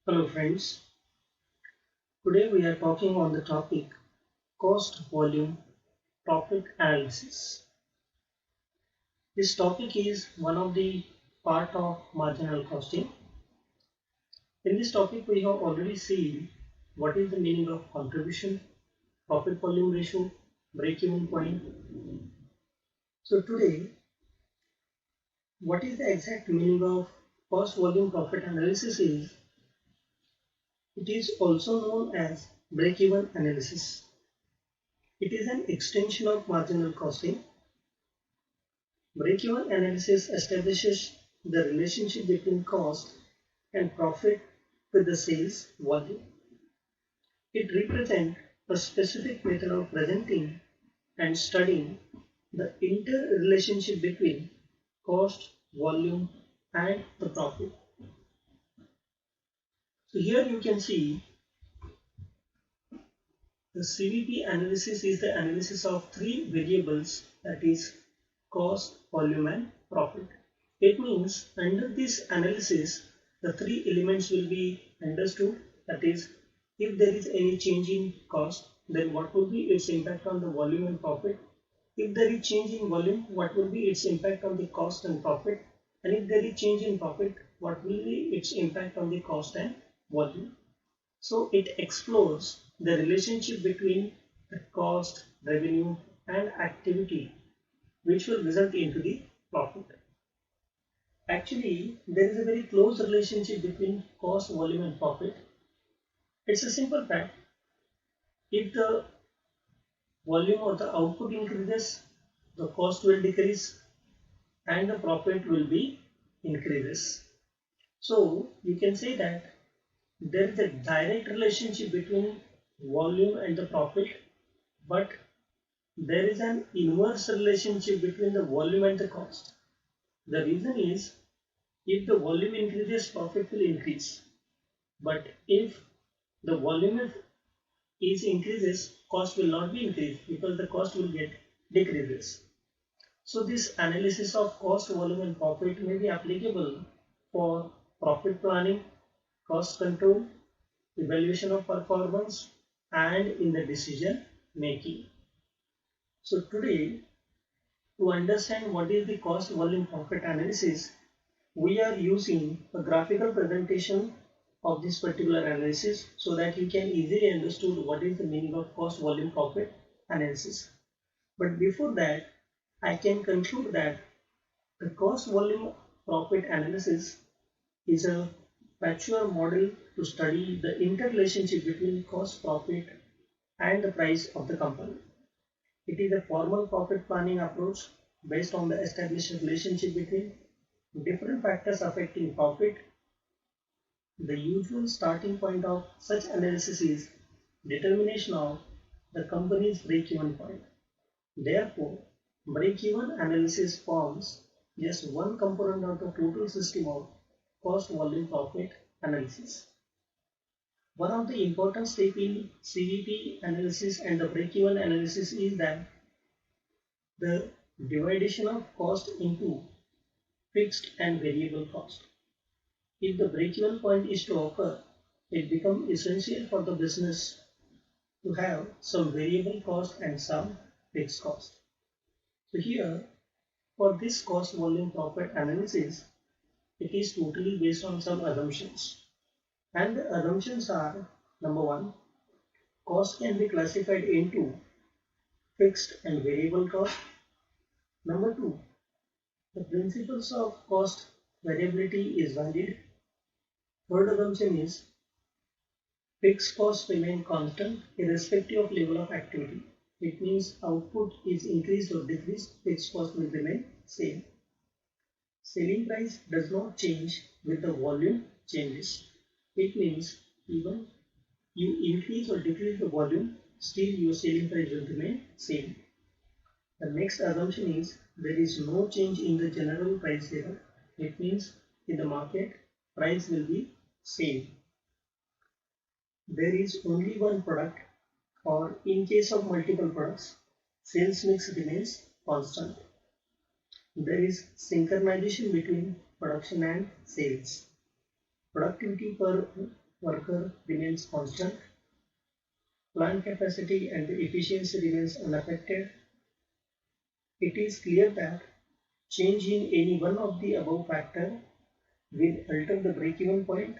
Hello friends, today we are talking on the topic cost volume profit analysis. This topic is one of the part of marginal costing. In this topic we have already seen what is the meaning of contribution, profit volume ratio, break-even point. So today, what is the exact meaning of cost volume profit analysis is, it is also known as break-even analysis. It is an extension of marginal costing. Break-even analysis establishes the relationship between cost and profit with the sales volume. It represents a specific method of presenting and studying the interrelationship between cost, volume, and the profit. So here you can see the CVP analysis is the analysis of three variables, that is cost, volume, and profit. It means under this analysis, the three elements will be understood. That is, if there is any change in cost, then what will be its impact on the volume and profit? If there is change in volume, what will be its impact on the cost and profit? And if there is change in profit, what will be its impact on the cost and volume? So it explores the relationship between the cost, revenue, and activity, which will result into the profit. Actually, there is a very close relationship between cost, volume, and profit. It's a simple fact. If the volume or the output increases, the cost will decrease and the profit will be increases. So you can say that there is a direct relationship between volume and the profit, but there is an inverse relationship between the volume and the cost. The reason is, if the volume increases, profit will increase. But if the volume is increases, cost will not be increased because the cost will get decreases. So this analysis of cost, volume, and profit may be applicable for profit planning, cost control, evaluation of performance, and in the decision making. So today, to understand what is the cost, volume, profit analysis, we are using a graphical presentation of this particular analysis so that you can easily understand what is the meaning of cost, volume, profit analysis. But before that, I can conclude that the cost, volume, profit analysis is a mature model to study the interrelationship between cost, profit, and the price of the company. It is a formal profit planning approach based on the established relationship between different factors affecting profit. The usual starting point of such analysis is determination of the company's break-even point. Therefore, break-even analysis forms just one component of the total system of cost, volume, profit analysis. One of the important steps in CVP analysis and the break-even analysis is that the division of cost into fixed and variable cost. If the break-even point is to occur, it becomes essential for the business to have some variable cost and some fixed cost. So here, for this cost, volume, profit analysis, it is totally based on some assumptions. And the assumptions are, number one, cost can be classified into fixed and variable cost. Number two, the principles of cost variability is valid. Third assumption is fixed costs remain constant irrespective of level of activity. It means output is increased or decreased, fixed cost will remain same. Selling price does not change with the volume changes. It means even you increase or decrease the volume, still your selling price will remain same. The next assumption is there is no change in the general price level. It means in the market price will be same. There is only one product, or in case of multiple products, sales mix remains constant. There is synchronization between production and sales. Productivity per worker remains constant, plant capacity and efficiency remains unaffected, it is clear that change in any one of the above factors will alter the break-even point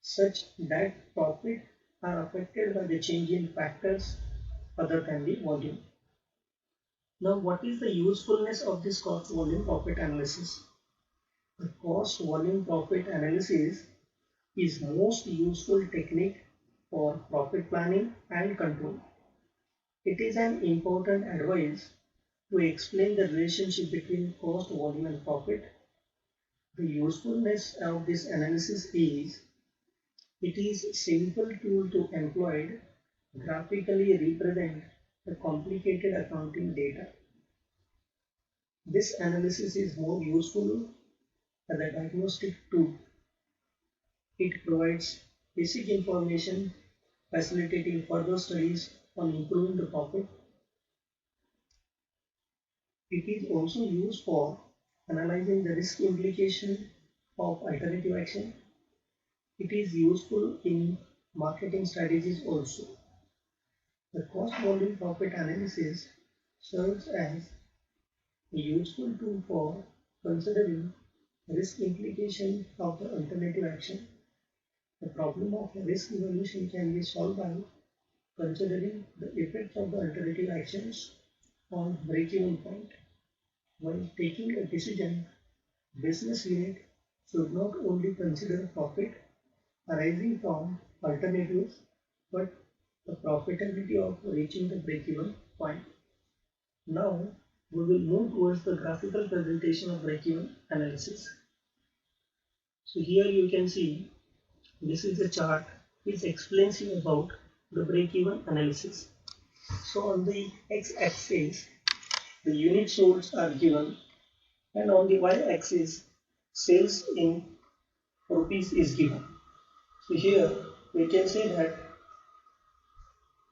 such that profit are affected by the change in factors other than the volume. Now, what is the usefulness of this cost volume profit analysis? The cost volume profit analysis is most useful technique for profit planning and control. It is an important advice to explain the relationship between cost, volume and profit. The usefulness of this analysis is it is a simple tool to employ graphically represent the complicated accounting data. This analysis is more useful as a diagnostic tool. It provides basic information facilitating further studies on improving the profit. It is also used for analyzing the risk implication of alternative action. It is useful in marketing strategies also. The cost volume profit analysis serves as a useful tool for considering risk implication of the alternative action. The problem of risk evaluation can be solved by considering the effects of the alternative actions on break-even point. While taking a decision, business unit should not only consider profit arising from alternatives, but the profitability of reaching the break-even point. Now, we will move towards the graphical presentation of break-even analysis. So here you can see this is a chart which explains you about the break-even analysis. So on the x-axis, the unit sold are given, and on the y-axis, sales in rupees is given. So here we can say that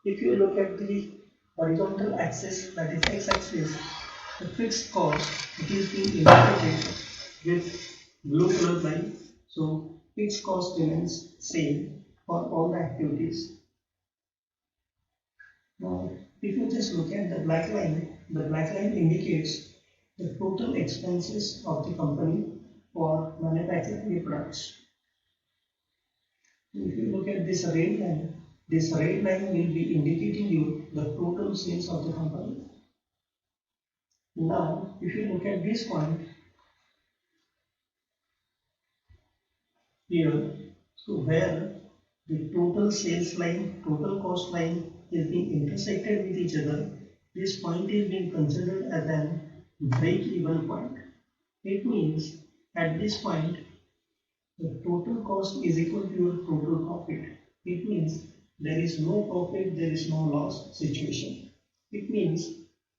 if you look at the horizontal axis, that is x-axis, the fixed cost, it is being indicated with blue color line. So fixed cost remains same for all the activities. Now, if you just look at the black line indicates the total expenses of the company for manufacturing the products. If you look at this red line will be indicating you the total sales of the company. Now, if you look at this point here, so where the total sales line, total cost line is being intersected with each other, this point is being considered as an break-even point. It means at this point, the total cost is equal to your total profit. It means there is no profit, there is no loss situation. It means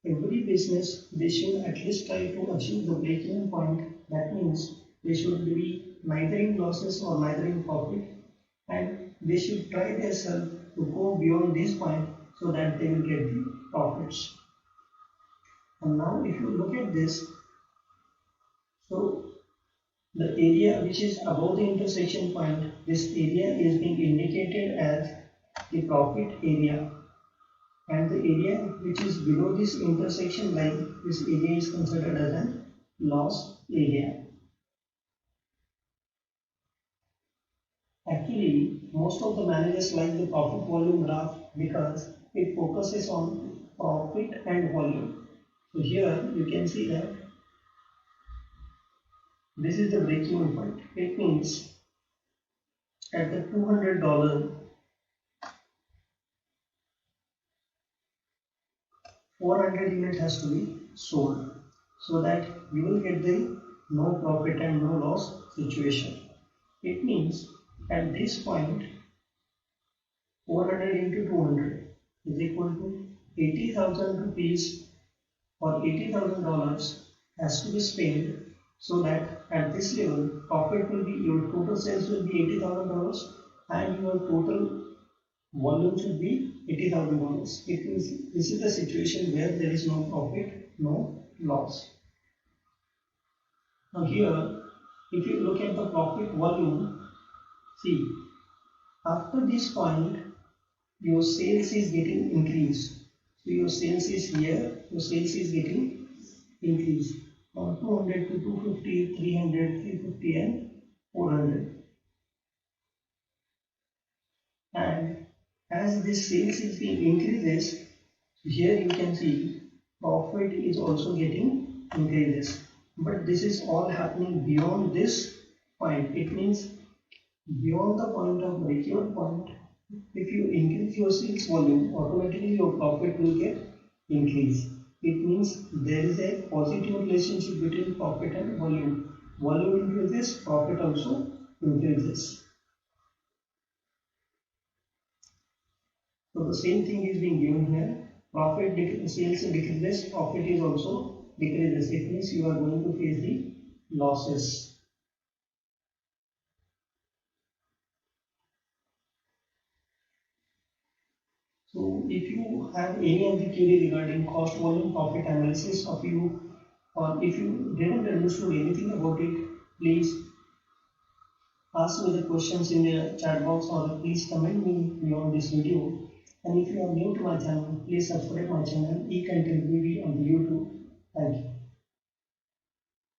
every business, they should at least try to achieve the break-even point. That means they should be neither in losses or neither in profit, and they should try themselves to go beyond this point so that they will get the profits. And now if you look at this, so the area which is above the intersection point, this area is being indicated as the profit area, and the area which is below this intersection line, this area is considered as a loss area. Actually, most of the managers like the profit volume graph because it focuses on profit and volume. So here you can see that this is the break-even point. It means at the $200, 400 unit has to be sold so that you will get the no profit and no loss situation. It means at this point 400 into 200 is equal to 80,000 rupees or $80,000 has to be spent so that at this level profit will be, your total sales will be $80,000 and your total volume should be $80,000. It means this is the situation where there is no profit, no loss. Now here, if you look at the profit volume, see After this point, your sales is getting increased. So your sales is here, your sales is getting increased from 200 to 250, 300, 350 and 400. And as this sales is being increases, here you can see profit is also getting increases. But this is all happening beyond this point. It means beyond the point of break-even point, if you increase your sales volume, automatically your profit will get increased. It means there is a positive relationship between profit and volume. Volume increases, profit also increases. So the same thing is being given here. Sales decreases, profit is also decreases. It means you are going to face the losses. So if you have any other query regarding cost volume profit analysis of you, or if you didn't understood anything about it, please ask me the questions in the chat box or please comment me beyond this video. And if you are new to my channel, please subscribe my channel eContent BV on the YouTube. Thank you.